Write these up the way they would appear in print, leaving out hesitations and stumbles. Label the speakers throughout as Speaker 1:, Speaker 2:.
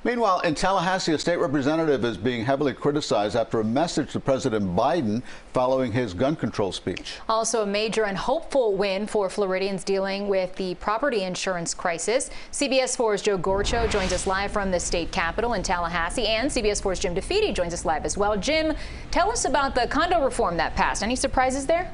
Speaker 1: Meanwhile, in Tallahassee, a state representative is being heavily criticized after a message to President Biden following his gun control speech.
Speaker 2: Also a major and hopeful win for Floridians dealing with the property insurance crisis. CBS 4's Joe Gorchow joins us live from the state capitol in Tallahassee, and CBS 4's Jim DeFede joins us live as well. Jim, tell us about the condo reform that passed. Any surprises there?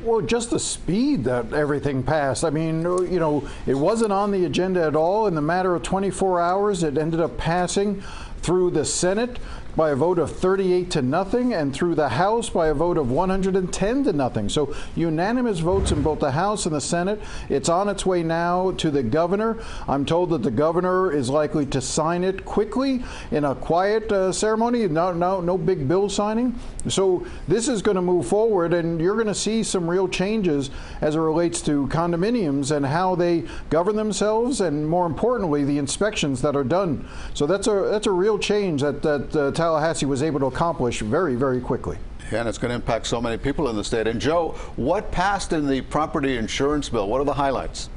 Speaker 3: Well, just the speed that everything passed. I mean, you know, it wasn't on the agenda at all. In the matter of 24 hours, it ended up passing through the Senate by a vote of 38-0 and through the House by a vote of 110-0. So unanimous votes in both the House and the Senate. It's on its way now to the governor. I'm told that the governor is likely to sign it quickly in a quiet ceremony, no big bill signing. So this is going to move forward, and you're going to see some real changes as it relates to condominiums and how they govern themselves, and more importantly, the inspections that are done. So that's a real change that Tallahassee was able to accomplish very, very quickly.
Speaker 1: Yeah, and it's going to impact so many people in the state. And Joe, what passed in the property insurance bill? What are the highlights?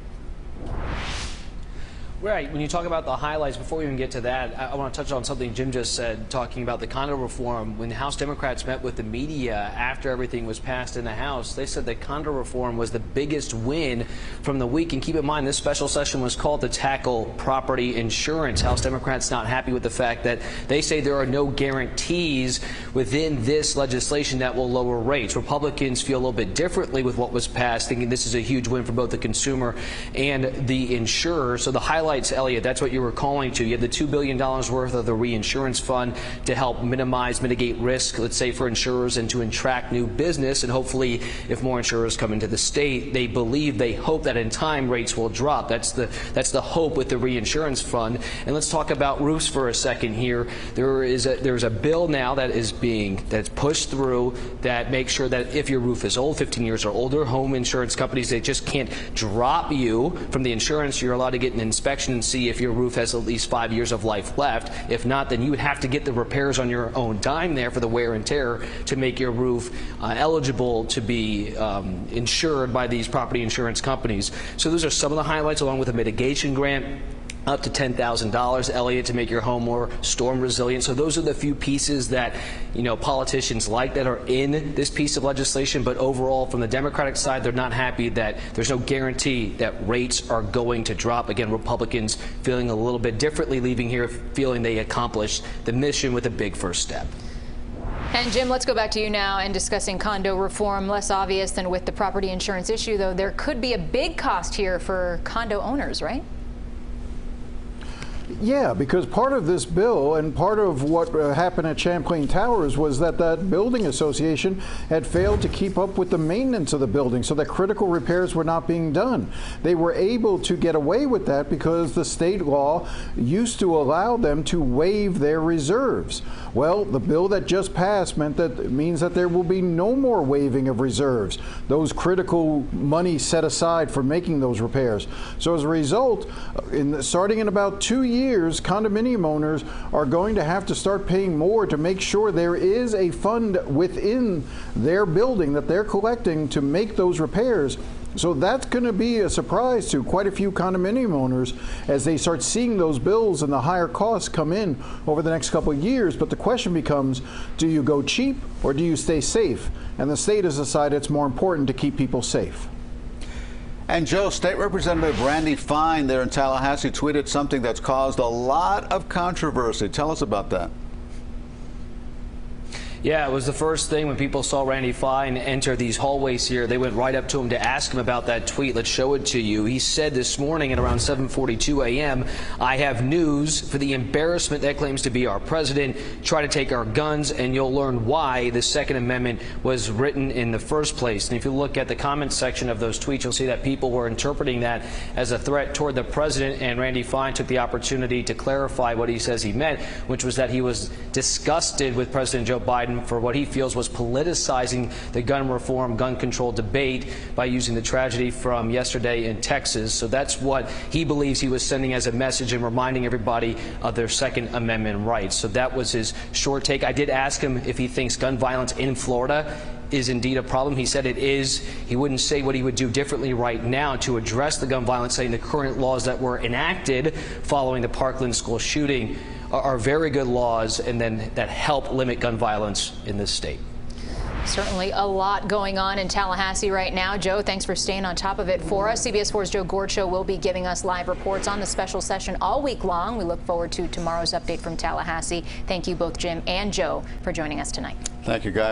Speaker 4: Right. When you talk about the highlights, before we even get to that, I want to touch on something Jim just said, talking about the condo reform. When the House Democrats met with the media after everything was passed in the House, they said that condo reform was the biggest win from the week. And keep in mind, this special session was called to tackle property insurance. House Democrats not happy with the fact that they say there are no guarantees within this legislation that will lower rates. Republicans feel a little bit differently with what was passed, thinking this is a huge win for both the consumer and the insurer. So the highlights, Elliot, that's what you were calling to. You had the $2 billion worth of the reinsurance fund to help mitigate risk, let's say, for insurers and to attract new business. And hopefully, if more insurers come into the state, they hope that in time rates will drop. That's the hope with the reinsurance fund. And let's talk about roofs for a second here. There's a bill now that's pushed through that makes sure that if your roof is old, 15 years or older, home insurance companies, they just can't drop you from the insurance. You're allowed to get an inspection and see if your roof has at least 5 years of life left. If not, then you would have to get the repairs on your own dime there for the wear and tear to make your roof eligible to be insured by these property insurance companies. So those are some of the highlights, along with a mitigation grant up to $10,000, Elliot, to make your home more storm resilient. So those are the few pieces that, you know, politicians like that are in this piece of legislation. But overall, from the Democratic side, they're not happy that there's no guarantee that rates are going to drop. Again, Republicans feeling a little bit differently, leaving here feeling they accomplished the mission with a big first step.
Speaker 2: And Jim, let's go back to you now and discussing condo reform. Less obvious than with the property insurance issue, though. There could be a big cost here for condo owners, right?
Speaker 3: Yeah, because part of this bill and part of what happened at Champlain Towers was that building association had failed to keep up with the maintenance of the building, so that critical repairs were not being done. They were able to get away with that because the state law used to allow them to waive their reserves. Well, the bill that just passed means that there will be no more waiving of reserves, those critical money set aside for making those repairs. So as a result, starting in about 2 years, condominium owners are going to have to start paying more to make sure there is a fund within their building that they're collecting to make those repairs. So that's going to be a surprise to quite a few condominium owners as they start seeing those bills and the higher costs come in over the next couple of years. But the question becomes, do you go cheap or do you stay safe? And the state has decided it's more important to keep people safe.
Speaker 1: And Joe, State Representative Randy Fine there in Tallahassee tweeted something that's caused a lot of controversy. Tell us about that.
Speaker 4: Yeah, it was the first thing when people saw Randy Fine enter these hallways here. They went right up to him to ask him about that tweet. Let's show it to you. He said this morning at around 7:42 a.m., "I have news for the embarrassment that claims to be our president. Try to take our guns and you'll learn why the Second Amendment was written in the first place." And if you look at the comment section of those tweets, you'll see that people were interpreting that as a threat toward the president. And Randy Fine took the opportunity to clarify what he says he meant, which was that he was disgusted with President Joe Biden for what he feels was politicizing the gun reform, gun control debate by using the tragedy from yesterday in Texas. So that's what he believes he was sending as a message and reminding everybody of their Second Amendment rights. So that was his short take. I did ask him if he thinks gun violence in Florida is indeed a problem. He said it is. He wouldn't say what he would do differently right now to address the gun violence, saying the current laws that were enacted following the Parkland school shooting are very good laws and then that help limit gun violence in this state.
Speaker 2: Certainly a lot going on in Tallahassee right now. Joe, thanks for staying on top of it for us. CBS 4's Joe Gorchow will be giving us live reports on the special session all week long. We look forward to tomorrow's update from Tallahassee. Thank you both, Jim and Joe, for joining us tonight.
Speaker 1: Thank you, guys.